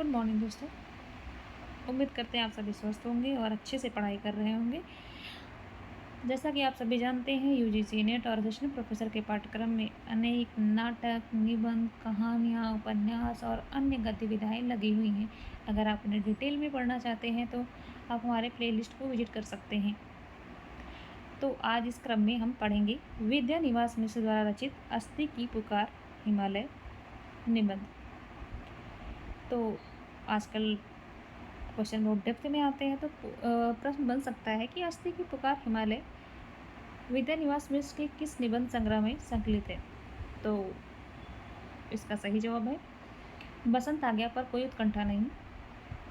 Good morning दोस्तों। उम्मीद करते हैं आप सभी स्वस्थ होंगे और अच्छे से पढ़ाई कर रहे होंगे। जैसा कि आप सभी जानते हैं, यूजीसी नेट और असिस्टेंट प्रोफेसर के पाठ्यक्रम में अनेक नाटक, निबंध, कहानियाँ, उपन्यास और अन्य गतिविधियाँ लगी हुई हैं। अगर आप उन्हें डिटेल में पढ़ना चाहते हैं तो आप हमारे प्लेलिस्ट को विजिट कर सकते हैं। तो आज इस क्रम में हम पढ़ेंगे विद्या निवास मिश्र द्वारा रचित अस्थि की पुकार हिमालय निबंध। तो आजकल क्वेश्चन बहुत डेप्थ में आते हैं, तो प्रश्न बन सकता है कि अस्थि की पुकार हिमालय विद्या निवास मिश्र के किस निबंध संग्रह में संकलित है। तो इसका सही जवाब है बसंत आ गया पर कोई उत्कंठा नहीं।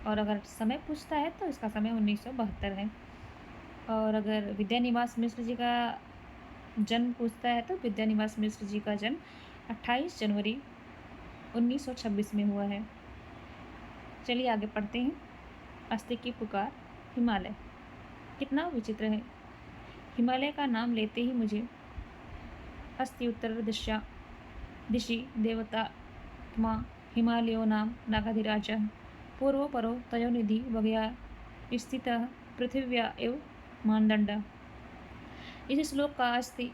और अगर समय पूछता है तो इसका समय 1972 है। और अगर विद्या निवास मिश्र जी का जन्म पूछता है तो विद्या निवास मिश्र जी का जन्म 28 जनवरी 1926 में हुआ है। चलिए आगे पढ़ते हैं। अस्थि की पुकार हिमालय कितना विचित्र है। हिमालय का नाम लेते ही मुझे अस्ति उत्तर दिशि देवता माँ हिमालयो नाम नागाधिराजः पूर्व परो तयोनिधि वगया स्थितः पृथिव्या एव मानदंड। इस श्लोक का अस्थि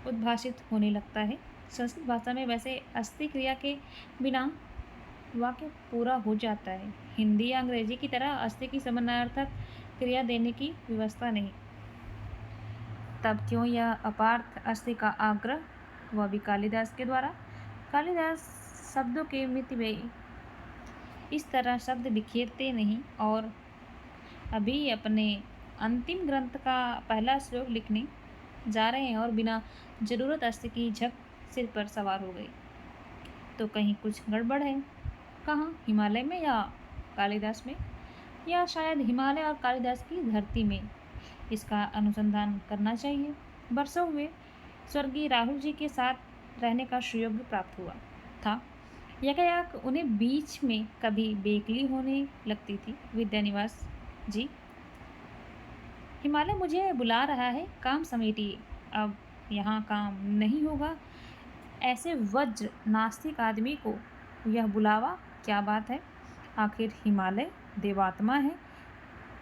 उद्भाषित होने लगता है। संस्कृत भाषा में वैसे अस्थि क्रिया के बिना वाक्य पूरा हो जाता है। हिंदी या अंग्रेजी की तरह अस्थि की समानार्थक क्रिया देने की व्यवस्था नहीं। तब क्यों यह अपार्थ अस्थि का आग्रह, वह भी कालिदास के द्वारा। कालिदास शब्दों के मितव्ययी इस तरह शब्द बिखेरते नहीं और अभी अपने अंतिम ग्रंथ का पहला श्लोक लिखने जा रहे हैं और बिना जरूरत अस्थि की झक सिर पर सवार हो गई। तो कहीं कुछ गड़बड़ है। कहाँ, हिमालय में या कालिदास में, या शायद हिमालय और कालिदास की धरती में। इसका अनुसंधान करना चाहिए। बरसों हुए स्वर्गीय राहुल जी के साथ रहने का सुयोग प्राप्त हुआ था। यकायक उन्हें बीच में कभी बेकली होने लगती थी। विद्या निवास जी, हिमालय मुझे बुला रहा है, काम समेटिए, अब यहाँ काम नहीं होगा। ऐसे वज्र नास्तिक आदमी को यह बुलावा क्या बात है। आखिर हिमालय देवात्मा है।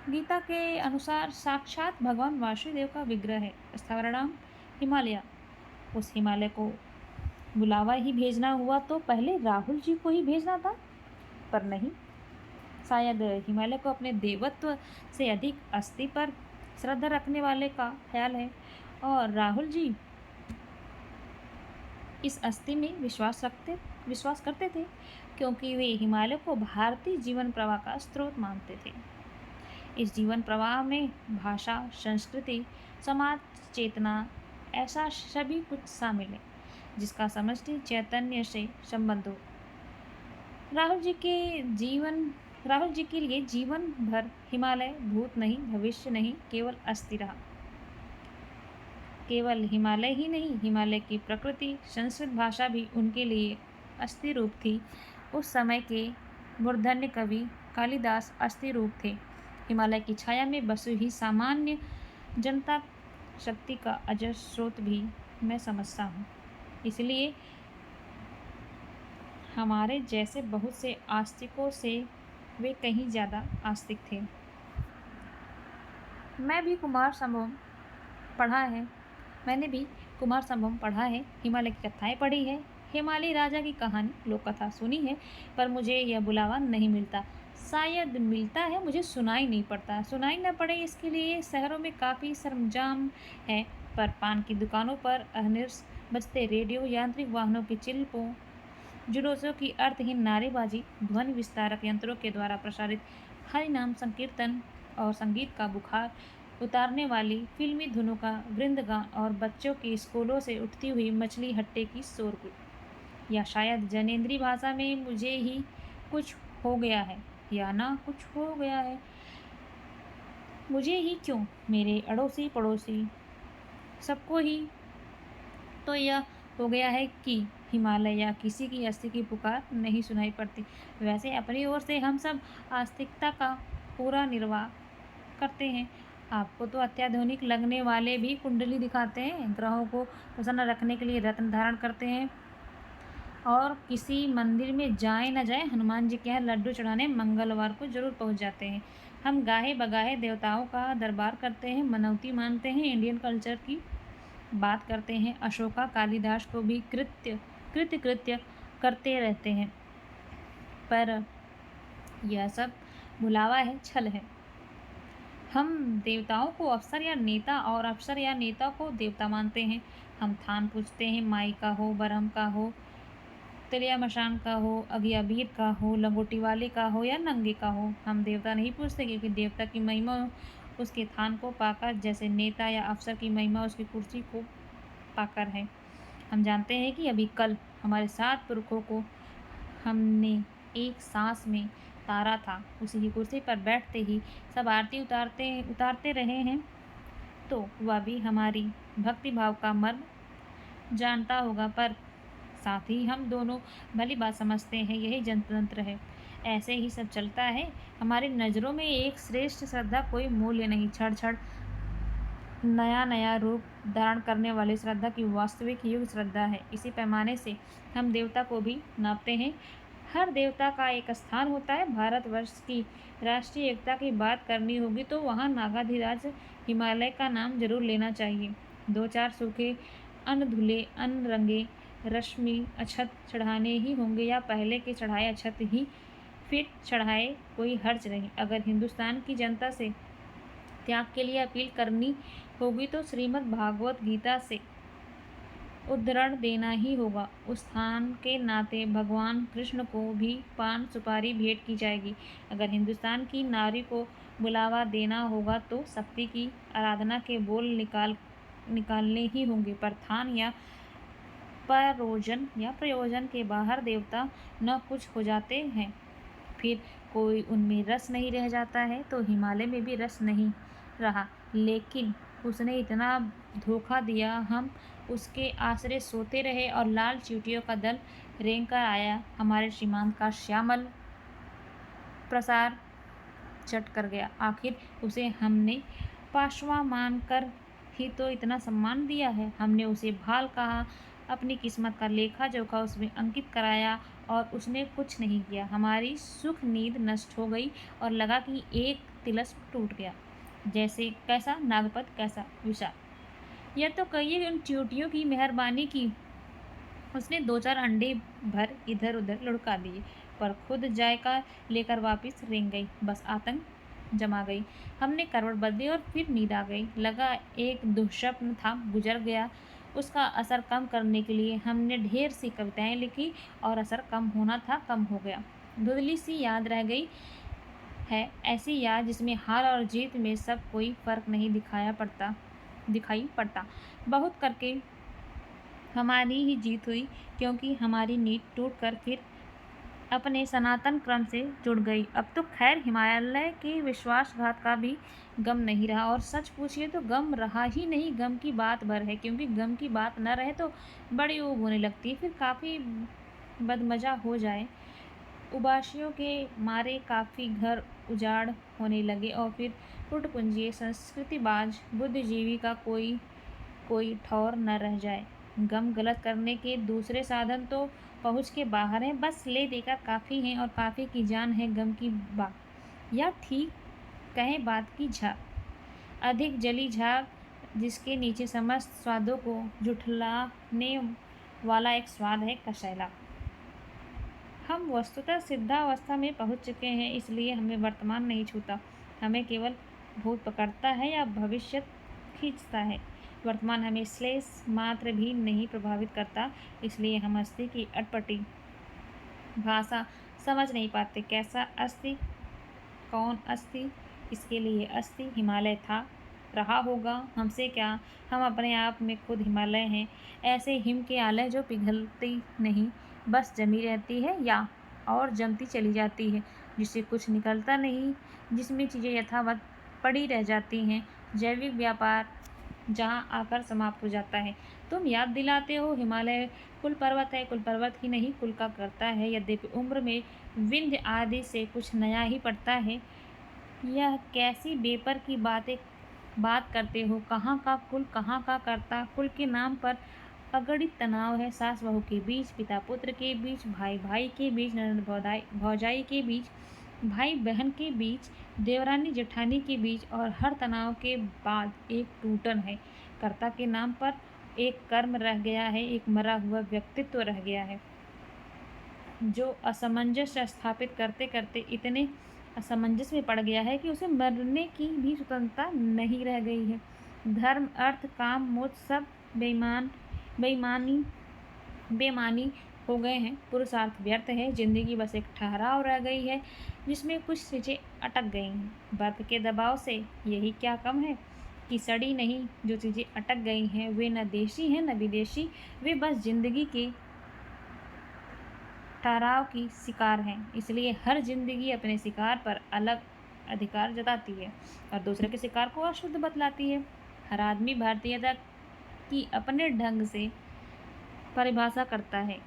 गीता के अनुसार साक्षात भगवान वासुदेव का विग्रह है। स्थावरणाम हिमालय। उस हिमालय को बुलावा ही भेजना हुआ तो पहले राहुल जी को ही भेजना था, पर नहीं। शायद हिमालय को अपने देवत्व से अधिक अस्थि पर श्रद्धा रखने वाले का ख्याल है और राहुल जी इस अस्थि में विश्वास करते थे, क्योंकि वे हिमालय को भारतीय जीवन प्रवाह का स्रोत मानते थे। इस जीवन प्रवाह में भाषा, संस्कृति, समाज चेतना, ऐसा सभी कुछ शामिल है जिसका समष्टि चैतन्य से संबंध हो। राहुल जी के लिए जीवन भर हिमालय भूत नहीं, भविष्य नहीं, केवल अस्थि रहा। केवल हिमालय ही नहीं, हिमालय की प्रकृति, संस्कृत भाषा भी उनके लिए अस्थि रूप थी। उस समय के मूर्धन्य कवि कालिदास अस्थि रूप थे। हिमालय की छाया में बसी हुई सामान्य जनता शक्ति का अजर स्रोत भी मैं समझता हूँ। इसलिए हमारे जैसे बहुत से आस्तिकों से वे कहीं ज़्यादा आस्तिक थे। मैंने भी कुमार संभवम पढ़ा है, हिमालय की कथाएं पढ़ी है, हिमालय राजा की कहानी लोक कथा सुनी है, पर मुझे यह बुलावा नहीं मिलता। शायद मिलता है, मुझे सुनाई नहीं पड़ता। सुनाई न पड़े इसके लिए शहरों में काफ़ी सरंजाम है, पर पान की दुकानों पर अहर्निश बजते रेडियो, यांत्रिक वाहनों के चिल्पों, जुलूसों की अर्थहीन नारेबाजी, ध्वनि विस्तारक यंत्रों के द्वारा प्रसारित हरिनाम संकीर्तन और संगीत का बुखार उतारने वाली फिल्मी धुनों का वृंदगान और बच्चों की स्कूलों से उठती हुई मछली हट्टे की शोरगुल, या शायद जनेंद्री भाषा में मुझे ही कुछ हो गया है या ना कुछ हो गया है। मुझे ही क्यों, मेरे अड़ोसी पड़ोसी सबको ही तो यह हो गया है कि हिमालय या किसी की अस्थि की पुकार नहीं सुनाई पड़ती। वैसे अपनी ओर से हम सब आस्तिकता का पूरा निर्वाह करते हैं। आपको तो अत्याधुनिक लगने वाले भी कुंडली दिखाते हैं, ग्रहों को प्रसन्न रखने के लिए रत्न धारण करते हैं, और किसी मंदिर में जाए न जाए, हनुमान जी के यहाँ लड्डू चढ़ाने मंगलवार को जरूर पहुंच जाते हैं। हम गाहे बगाहे देवताओं का दरबार करते हैं, मनौती मानते हैं, इंडियन कल्चर की बात करते हैं। अशोका कालिदास को भी कृत्य कृत्य कृत्य करते रहते हैं, पर यह सब भुलावा है, छल है। हम देवताओं को अफसर या नेता और अफसर या नेता को देवता मानते हैं। हम थान पूछते हैं, माई का हो, बरहम का हो, तिलिया मशान का हो, अगियाबीर का हो, लंगोटी वाले का हो या नंगे का हो। हम देवता नहीं पूछते, क्योंकि देवता की महिमा उसके थान को पाकर, जैसे नेता या अफसर की महिमा उसकी कुर्सी को पाकर है। हम जानते हैं कि अभी कल हमारे 7 पुरखों को हमने एक सांस में तारा था, उसी की कुर्सी पर बैठते ही सब आरती उतारते रहे हैं, तो वह भी हमारी भक्ति भाव का मर्म जानता होगा। पर साथ ही हम दोनों भली बात समझते हैं, यही जनतंत्र है। ऐसे ही सब चलता है। हमारी नज़रों में एक श्रेष्ठ श्रद्धा कोई मूल्य नहीं, क्षण क्षण नया नया रूप धारण करने वाली श्रद्धा की वास्तविक युग श्रद्धा है। इसी पैमाने से हम देवता को भी नापते हैं। हर देवता का एक स्थान होता है। भारतवर्ष की राष्ट्रीय एकता की बात करनी होगी तो वहाँ नागाधिराज हिमालय का नाम जरूर लेना चाहिए। 2-4 सूखे अन्न धुले अन्न रंगे रश्मि अक्षत चढ़ाने ही होंगे, या पहले के चढ़ाए अक्षत ही फिर चढ़ाए, कोई हर्ज नहीं। अगर हिंदुस्तान की जनता से त्याग के लिए अपील करनी होगी तो श्रीमद् भागवत गीता से उद्धरण देना ही होगा। उस स्थान के नाते भगवान कृष्ण को भी पान सुपारी भेंट की जाएगी। अगर हिंदुस्तान की नारी को बुलावा देना होगा तो शक्ति की आराधना के बोल निकालने ही होंगे। प्रधान या प्रयोजन के बाहर देवता न कुछ हो जाते हैं, फिर कोई उनमें रस नहीं रह जाता है। तो हिमालय में भी रस नहीं रहा, लेकिन उसने इतना धोखा दिया, हम उसके आश्रय सोते रहे और लाल चींटियों का दल रेंग कर आया, हमारे सीमांत का श्यामल प्रसार चट कर गया। आखिर उसे हमने पाशवा मानकर ही तो इतना सम्मान दिया है। हमने उसे भाल कहा, अपनी किस्मत का लेखा जोखा उसमें अंकित कराया, और उसने कुछ नहीं किया। हमारी सुख नींद नष्ट हो गई और लगा कि एक तिलस्म टूट गया। जैसे कैसा नागपत कैसा विषाद। यह तो कहिए उन चींटियों की मेहरबानी की, उसने 2-4 अंडे भर इधर उधर लुढ़का दिए, पर खुद जायका लेकर वापस रेंग गई। बस आतंक जमा गई। हमने करवट बदली और फिर नींद आ गई। लगा एक दुःस्वप्न था, गुजर गया। उसका असर कम करने के लिए हमने ढेर सी कविताएं लिखी, और असर कम होना था, कम हो गया। धुंधली सी याद रह गई है, ऐसी याद जिसमें हार और जीत में सब कोई फर्क नहीं दिखाई पड़ता। बहुत करके हमारी ही जीत हुई, क्योंकि हमारी नींद टूटकर फिर अपने सनातन क्रम से जुड़ गई। अब तो खैर हिमालय के विश्वासघात का भी गम नहीं रहा, और सच पूछिए तो गम रहा ही नहीं, गम की बात भर है। क्योंकि गम की बात न रहे तो बड़ी ऊब होने लगती है, फिर काफ़ी बदमजा हो जाए। उबासियों के मारे काफ़ी घर उजाड़ होने लगे, और फिर टुटपुंजिए संस्कृतिबाज बुद्धिजीवी का कोई ठौर न रह जाए। गम गलत करने के दूसरे साधन तो पहुँच के बाहर हैं, बस ले देकर काफ़ी हैं, और काफ़ी की जान है गम की बात, या ठीक कहें बात की झाग। अधिक जली झाग, जिसके नीचे समस्त स्वादों को जुठलाने वाला एक स्वाद है, कशैला। हम वस्तुतः सिद्धावस्था में पहुँच चुके हैं, इसलिए हमें वर्तमान नहीं छूता। हमें केवल भूत पकड़ता है या भविष्य खींचता है। वर्तमान हमें श्लेष मात्र भी नहीं प्रभावित करता, इसलिए हम अस्थि की अटपटी भाषा समझ नहीं पाते। कैसा अस्थि, कौन अस्थि, इसके लिए अस्थि हिमालय था, रहा होगा, हमसे क्या। हम अपने आप में खुद हिमालय हैं। ऐसे हिम के आलय जो पिघलती नहीं, बस जमी रहती है या और जमती चली जाती है, जिससे कुछ निकलता नहीं, जिसमें चीज़ें यथावत पड़ी रह जाती हैं। जैविक व्यापार जहाँ आकर समाप्त हो जाता है। तुम याद दिलाते हो हिमालय कुल पर्वत है, कुल पर्वत ही नहीं कुल का करता है। यद्यपि उम्र में विंध्य आदि से कुछ नया ही पड़ता है। यह कैसी बेपर की बात करते हो। कहाँ का कुल, कहाँ का करता। कुल के नाम पर अगणित तनाव है, सास बहू के बीच, पिता पुत्र के बीच, भाई भाई के बीच, ननद भौजाई के बीच, भाई बहन के बीच, देवरानी जेठानी के बीच, और हर तनाव के बाद एक टूटन है। कर्ता के नाम पर एक कर्म रह गया है, एक मरा हुआ व्यक्तित्व रह गया है, जो असमंजस स्थापित करते करते इतने असमंजस में पड़ गया है कि उसे मरने की भी स्वतंत्रता नहीं रह गई है। धर्म, अर्थ, काम, मोक्ष सब बेईमानी बेमानी हो गए हैं। पुरुषार्थ व्यर्थ है, जिंदगी बस एक ठहराव रह गई है जिसमें कुछ चीज़ें अटक गई हैं। बर्फ के दबाव से यही क्या कम है कि सड़ी नहीं जो चीज़ें अटक गई हैं वे न देशी हैं न विदेशी, वे बस जिंदगी के ठहराव की शिकार हैं। इसलिए हर जिंदगी अपने शिकार पर अलग अधिकार जताती है और दूसरे के शिकार को अशुद्ध बतलाती है। हर आदमी भारतीयता की अपने ढंग से परिभाषा करता है,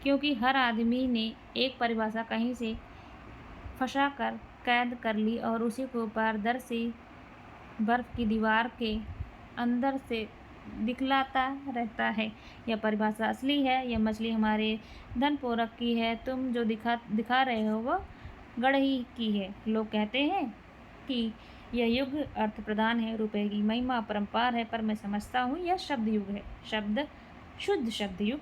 क्योंकि हर आदमी ने एक परिभाषा कहीं से फंसा कर कैद कर ली और उसी को पारदर्शी बर्फ की दीवार के अंदर से दिखलाता रहता है। यह परिभाषा असली है, यह मछली हमारे धन पोरक की है, तुम जो दिखा रहे हो वह गढ़ही की है। लोग कहते हैं कि यह युग अर्थ प्रधान है, रुपए की महिमा अपरंपार है, पर मैं समझता हूँ यह शब्द युग है। शुद्ध शब्द युग,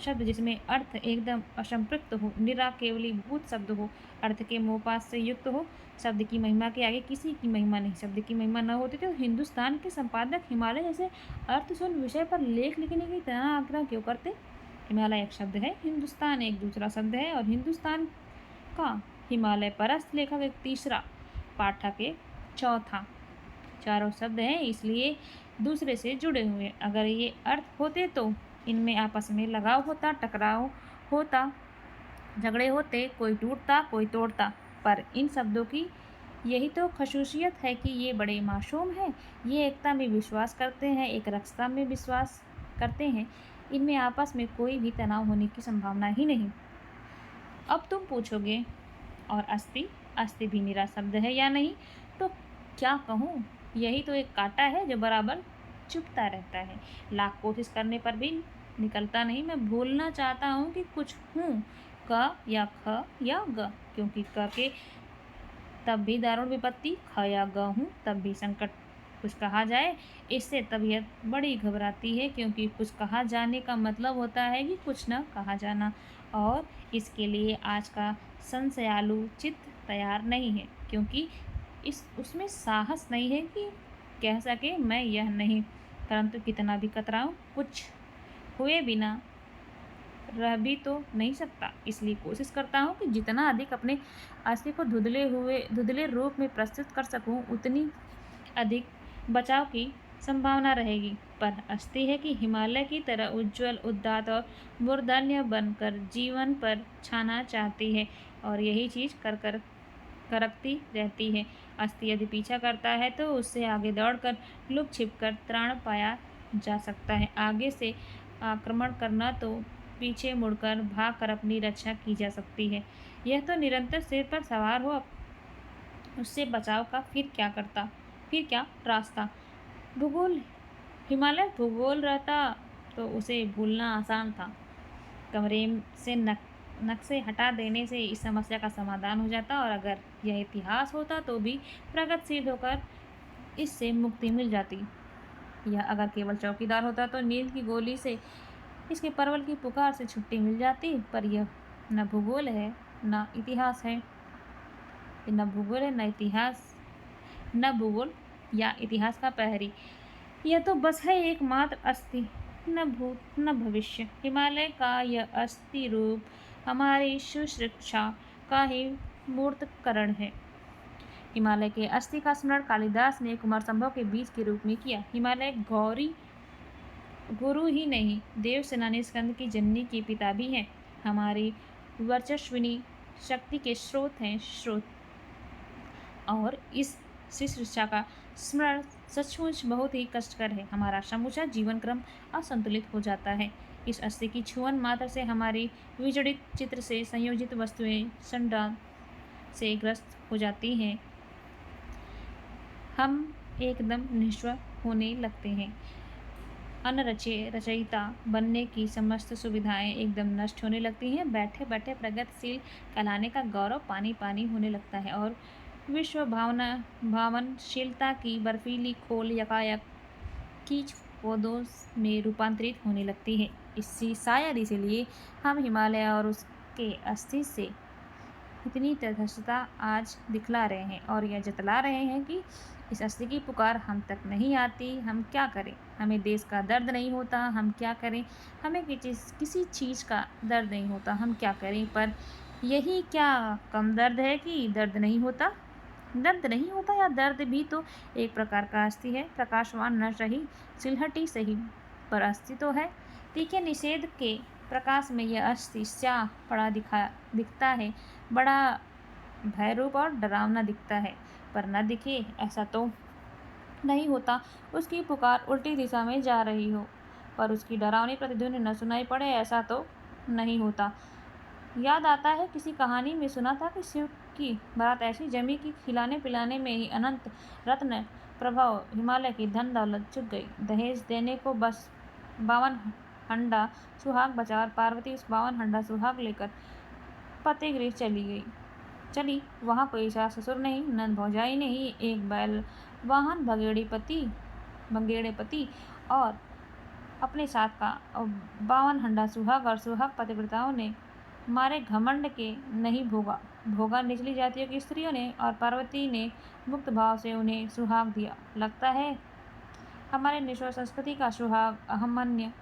शब्द जिसमें अर्थ एकदम असंपृक्त हो, निरा केवलीभूत शब्द हो, अर्थ के मोहपात से युक्त हो। शब्द की महिमा के आगे किसी की महिमा नहीं। शब्द की महिमा न होती तो हिंदुस्तान के संपादक हिमालय जैसे अर्थशून्य विषय पर लेख लिखने की इतना आग्रह क्यों करते? हिमालय एक शब्द है, हिंदुस्तान एक दूसरा शब्द है, और हिंदुस्तान का हिमालय परस्त लेखक एक तीसरा, पाठक एक चौथा। चारों शब्द हैं, इसलिए दूसरे से जुड़े हुए। अगर ये अर्थ होते तो इनमें आपस में लगाव होता, टकराव होता, झगड़े होते, कोई टूटता कोई तोड़ता। पर इन शब्दों की यही तो खसूसियत है कि ये बड़े मासूम हैं। ये एकता में विश्वास करते हैं, एक रक्षता में विश्वास करते हैं। इनमें आपस में कोई भी तनाव होने की संभावना ही नहीं। अब तुम पूछोगे, और अस्थि भी निरा शब्द है या नहीं? तो क्या कहूँ, यही तो एक कांटा है जो बराबर चुभता रहता है, लाख कोशिश करने पर भी निकलता नहीं। मैं भूलना चाहता हूँ कि कुछ हूँ, क या ख या ग, क्योंकि क के तब भी दारुण विपत्ति, ख या ग हूँ तब भी संकट। कुछ कहा जाए, इससे तबीयत बड़ी घबराती है, क्योंकि कुछ कहा जाने का मतलब होता है कि कुछ न कहा जाना, और इसके लिए आज का संशयालु चित्त तैयार नहीं है, क्योंकि उसमें साहस नहीं है कि कह सके मैं यह नहीं। परंतु कितना भी कतराऊं, कुछ हुए बिना रह भी तो नहीं सकता। इसलिए कोशिश करता हूँ कि जितना अधिक अपने अस्थि को धुंधले रूप में प्रस्तुत कर सकूँ, उतनी अधिक बचाव की संभावना रहेगी। पर अस्थि है कि हिमालय की तरह उज्ज्वल, उदात्त और मूर्धन्य बनकर जीवन पर छाना चाहती है, और यही चीज़ कर करकती रहती है। अस्थि यदि पीछा करता है तो उससे आगे दौड़कर लुक छिपकर त्राण पाया जा सकता है। आगे से आक्रमण करना तो पीछे मुड़कर भाग कर अपनी रक्षा की जा सकती है। यह तो निरंतर सिर पर सवार हो, उससे बचाव का फिर क्या रास्ता? भूगोल, हिमालय भूगोल रहता तो उसे भूलना आसान था। कमरे से नक्शे हटा देने से इस समस्या का समाधान हो जाता, और अगर यह इतिहास होता तो भी प्रगतिशील होकर इससे मुक्ति मिल जाती। यह अगर केवल चौकीदार होता तो नींद की गोली से, इसके परवल की पुकार से छुट्टी मिल जाती। पर यह न भूगोल है न इतिहास है, न भूगोल है न इतिहास, न भूगोल या इतिहास का प्रहरी। यह तो बस है एकमात्र अस्थि, न भूत न भविष्य। हिमालय का यह अस्थि रूप हमारी सुशिक्षा का ही मूर्तकरण है। हिमालय के अस्थि का स्मरण कालिदास ने कुमार संभव के बीज के रूप में किया। हिमालय गौरी गुरु ही नहीं, देव सेनानी स्कंद की जननी के पिता भी हैं, हमारी वर्चस्विनी शक्ति के स्रोत हैं। और इस शिक्षा का स्मरण सचमुच बहुत ही कष्टकर है। हमारा समूचा जीवन क्रम असंतुलित हो जाता है। इस अस्थि की छुअन मात्र से हमारी विजड़ित चित्र से संयोजित वस्तुएं संडान से ग्रस्त हो जाती हैं। हम एकदम निश्चल होने लगते हैं। रचयिता बनने की समस्त सुविधाएं एकदम नष्ट होने लगती हैं। बैठे बैठे प्रगतिशील कहलाने का गौरव पानी पानी होने लगता है और विश्व भावनशीलता की बर्फीली खोल यकायक कीच पौधों में रूपांतरित होने लगती है। इसी शायद इसीलिए हम हिमालय और उसके अस्थि से इतनी तटस्थता आज दिखला रहे हैं और यह जतला रहे हैं कि इस अस्थि की पुकार हम तक नहीं आती। हम क्या करें? हमें देश का दर्द नहीं होता, हम क्या करें? हमें किसी चीज़ का दर्द नहीं होता, हम क्या करें? पर यही क्या कम दर्द है कि दर्द नहीं होता? दर्द नहीं होता या दर्द भी तो एक प्रकार का अस्थि है, प्रकाशवान न सही, सिलहटी सही, पर अस्थि तो है। तीखे निषेध के प्रकाश में यह अस्थि स्याह पड़ा दिखता है, बड़ा भयरूप और डरावना दिखता है। पर न दिखे ऐसा तो नहीं होता, उसकी पुकार उल्टी दिशा में जा रही हो, पर उसकी डरावनी प्रतिध्वनि न सुनाई पड़े ऐसा तो नहीं होता। याद आता है किसी कहानी में सुना था कि शिव की बारात ऐसी जमी कि खिलाने पिलाने में ही अनंत रत्न प्रभाव हिमालय की धन दौलत चुक गई। दहेज देने को बस 52 हंडा सुहाग बचा और पार्वती उस 52 हंडा सुहाग लेकर पति गृह चली। वहाँ कोई सास ससुर नहीं, नंद भौजाई नहीं, एक बैल वाहन भंगेड़े पति और अपने साथ का 52 हंडा सुहाग और सुहाग पतिव्रताओं ने मारे घमंड के नहीं भोगा निचली जातियों की स्त्रियों ने, और पार्वती ने मुक्त भाव से उन्हें सुहाग दिया। लगता है हमारे निश्चय संस्कृति का सुहाग अहमन्य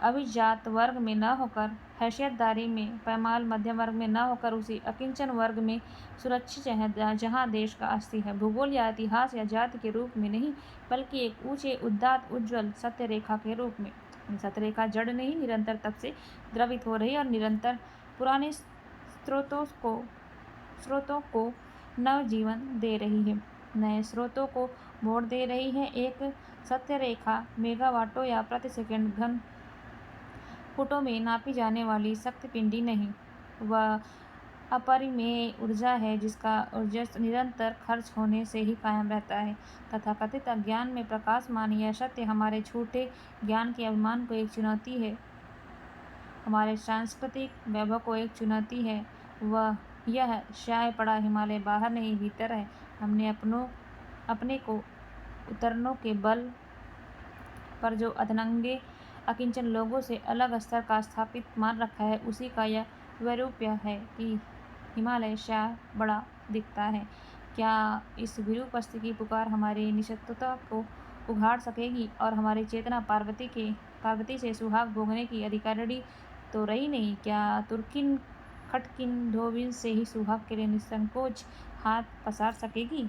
अभिजात वर्ग में न होकर, हैसियतदारी में पैमाल मध्यम वर्ग में न होकर उसी अकिंचन वर्ग में सुरक्षित है जहाँ देश का अस्थि है, भूगोल या इतिहास या जाति के रूप में नहीं, बल्कि एक ऊंचे उदात्त उज्ज्वल सत्य रेखा के रूप में। सत्य रेखा जड़ नहीं, निरंतर तप से द्रवित हो रही और निरंतर पुराने स्रोतों को नव जीवन दे रही है, नए स्रोतों को मोड़ दे रही है। एक सत्य रेखा मेगावाटों या प्रति सेकंड घन फुटों में नापी जाने वाली शक्तिपिंडी नहीं, वह अपरिमेय ऊर्जा है जिसका ऊर्जस्व निरंतर खर्च होने से ही कायम रहता है। तथाकथित अज्ञान में प्रकाशमान यह सत्य हमारे झूठे ज्ञान के अभिमान को एक चुनौती है, हमारे सांस्कृतिक वैभव को एक चुनौती है। वह यह शाय पड़ा हिमालय बाहर नहीं भीतर है। हमने अपने को उतरनों के बल पर जो अधनंगे अकिंचन लोगों से अलग स्तर का स्थापित मान रखा है, उसी का यह वैरूप्य है कि हिमालय शाय बड़ा दिखता है। क्या इस विरूप अस्थि की पुकार हमारी निश्चलता को उघाड़ सकेगी? और हमारी चेतना पार्वती से सुहाग भोगने की अधिकारिणी तो रही नहीं, क्या तुर्किन खटकिन धोबिन से ही सुहाग के लिए निसंकोच हाथ पसार सकेगी?